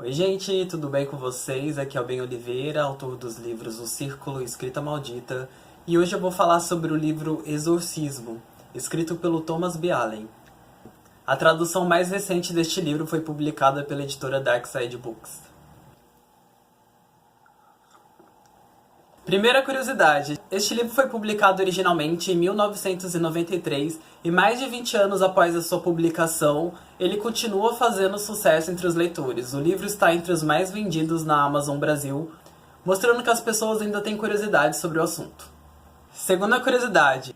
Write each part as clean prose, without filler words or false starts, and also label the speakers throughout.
Speaker 1: Oi gente, tudo bem com vocês? Aqui é o Ben Oliveira, autor dos livros O Círculo e Escrita Maldita, e hoje eu vou falar sobre o livro Exorcismo, escrito pelo Thomas B. Allen. A tradução mais recente deste livro foi publicada pela editora Darkside Books. Primeira curiosidade, este livro foi publicado originalmente em 1993 e mais de 20 anos após a sua publicação, ele continua fazendo sucesso entre os leitores. O livro está entre os mais vendidos na Amazon Brasil, mostrando que as pessoas ainda têm curiosidade sobre o assunto. Segunda curiosidade,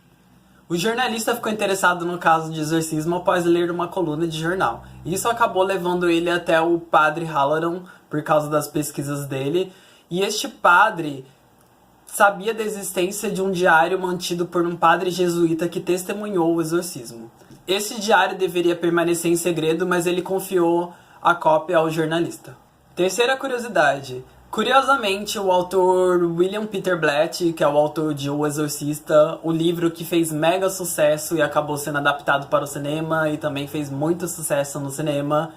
Speaker 1: o jornalista ficou interessado no caso de exorcismo após ler uma coluna de jornal. Isso acabou levando ele até o padre Halloran por causa das pesquisas dele, e este padre sabia da existência de um diário mantido por um padre jesuíta que testemunhou o exorcismo. Esse diário deveria permanecer em segredo, mas ele confiou a cópia ao jornalista. Terceira curiosidade. Curiosamente, o autor William Peter Blatty, que é o autor de O Exorcista, o livro que fez mega sucesso e acabou sendo adaptado para o cinema e também fez muito sucesso no cinema,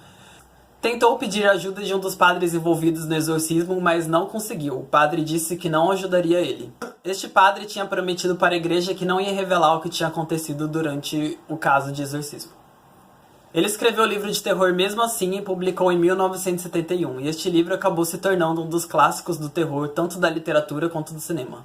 Speaker 1: tentou pedir ajuda de um dos padres envolvidos no exorcismo, mas não conseguiu. O padre disse que não ajudaria ele. Este padre tinha prometido para a igreja que não ia revelar o que tinha acontecido durante o caso de exorcismo. Ele escreveu o livro de terror mesmo assim e publicou em 1971, e este livro acabou se tornando um dos clássicos do terror, tanto da literatura quanto do cinema.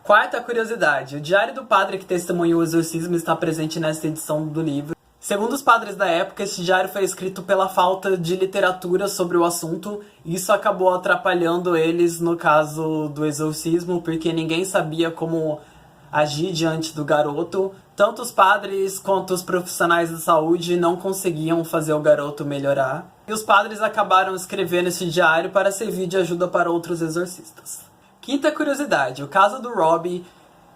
Speaker 1: Quarta curiosidade, o diário do padre que testemunhou o exorcismo está presente nesta edição do livro. Segundo os padres da época, este diário foi escrito pela falta de literatura sobre o assunto, e isso acabou atrapalhando eles no caso do exorcismo, porque ninguém sabia como agir diante do garoto. Tanto os padres quanto os profissionais da saúde não conseguiam fazer o garoto melhorar. E os padres acabaram escrevendo esse diário para servir de ajuda para outros exorcistas. Quinta curiosidade, o caso do Robbie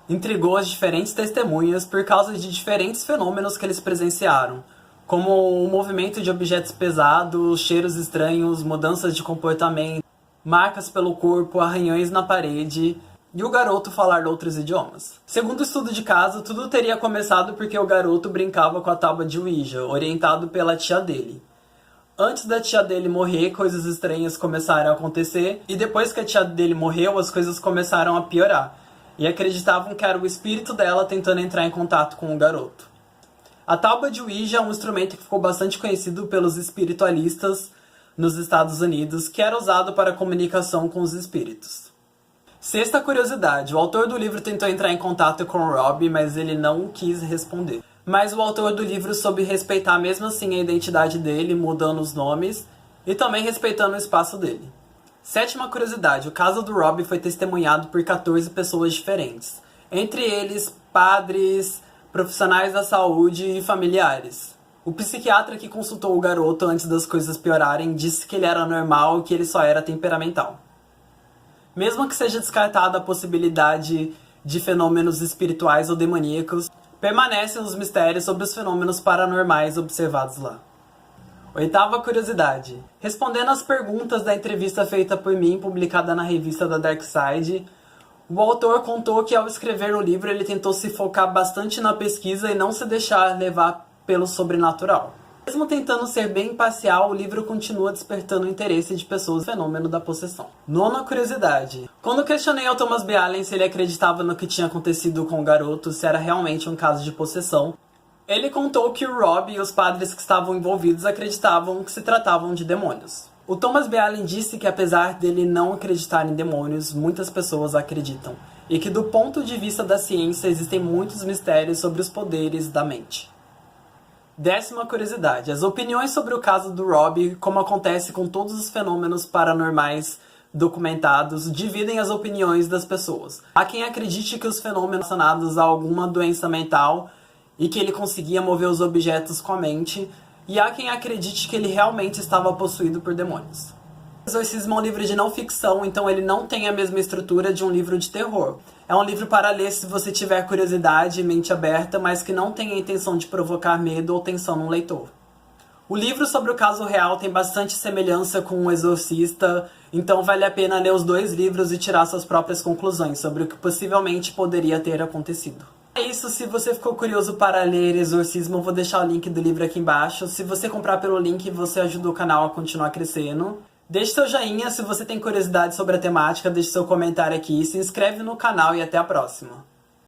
Speaker 1: intrigou as diferentes testemunhas por causa de diferentes fenômenos que eles presenciaram, como o movimento de objetos pesados, cheiros estranhos, mudanças de comportamento, marcas pelo corpo, arranhões na parede e o garoto falar outros idiomas. Segundo o estudo de caso, tudo teria começado porque o garoto brincava com a tábua de Ouija, orientado pela tia dele. Antes da tia dele morrer, coisas estranhas começaram a acontecer, e depois que a tia dele morreu, as coisas começaram a piorar. E acreditavam que era o espírito dela tentando entrar em contato com o garoto. A tábua de Ouija é um instrumento que ficou bastante conhecido pelos espiritualistas nos Estados Unidos, que era usado para comunicação com os espíritos. Sexta curiosidade, o autor do livro tentou entrar em contato com o Robbie, mas ele não quis responder. Mas o autor do livro soube respeitar mesmo assim a identidade dele, mudando os nomes e também respeitando o espaço dele. Sétima curiosidade, o caso do Robbie foi testemunhado por 14 pessoas diferentes. Entre eles, padres, profissionais da saúde e familiares. O psiquiatra que consultou o garoto antes das coisas piorarem disse que ele era normal e que ele só era temperamental. Mesmo que seja descartada a possibilidade de fenômenos espirituais ou demoníacos, permanecem os mistérios sobre os fenômenos paranormais observados lá. Oitava curiosidade. Respondendo às perguntas da entrevista feita por mim, publicada na revista da Darkside, o autor contou que ao escrever o livro ele tentou se focar bastante na pesquisa e não se deixar levar pelo sobrenatural. Mesmo tentando ser bem imparcial, o livro continua despertando o interesse de pessoas no fenômeno da possessão. Nona curiosidade. Quando questionei ao Thomas B. Allen se ele acreditava no que tinha acontecido com o garoto, se era realmente um caso de possessão, ele contou que o Robbie e os padres que estavam envolvidos acreditavam que se tratavam de demônios. O Thomas B. Allen disse que apesar dele não acreditar em demônios, muitas pessoas acreditam, e que do ponto de vista da ciência existem muitos mistérios sobre os poderes da mente. Décima curiosidade. As opiniões sobre o caso do Robbie, como acontece com todos os fenômenos paranormais documentados, dividem as opiniões das pessoas. Há quem acredite que os fenômenos relacionados a alguma doença mental e que ele conseguia mover os objetos com a mente, e há quem acredite que ele realmente estava possuído por demônios. O Exorcismo é um livro de não ficção, então ele não tem a mesma estrutura de um livro de terror. É um livro para ler se você tiver curiosidade e mente aberta, mas que não tem a intenção de provocar medo ou tensão no leitor. O livro sobre o caso real tem bastante semelhança com O Exorcista, então vale a pena ler os dois livros e tirar suas próprias conclusões sobre o que possivelmente poderia ter acontecido. É isso, se você ficou curioso para ler Exorcismo, eu vou deixar o link do livro aqui embaixo. Se você comprar pelo link, você ajuda o canal a continuar crescendo. Deixe seu joinha se você tem curiosidade sobre a temática, deixe seu comentário aqui, se inscreve no canal e até a próxima.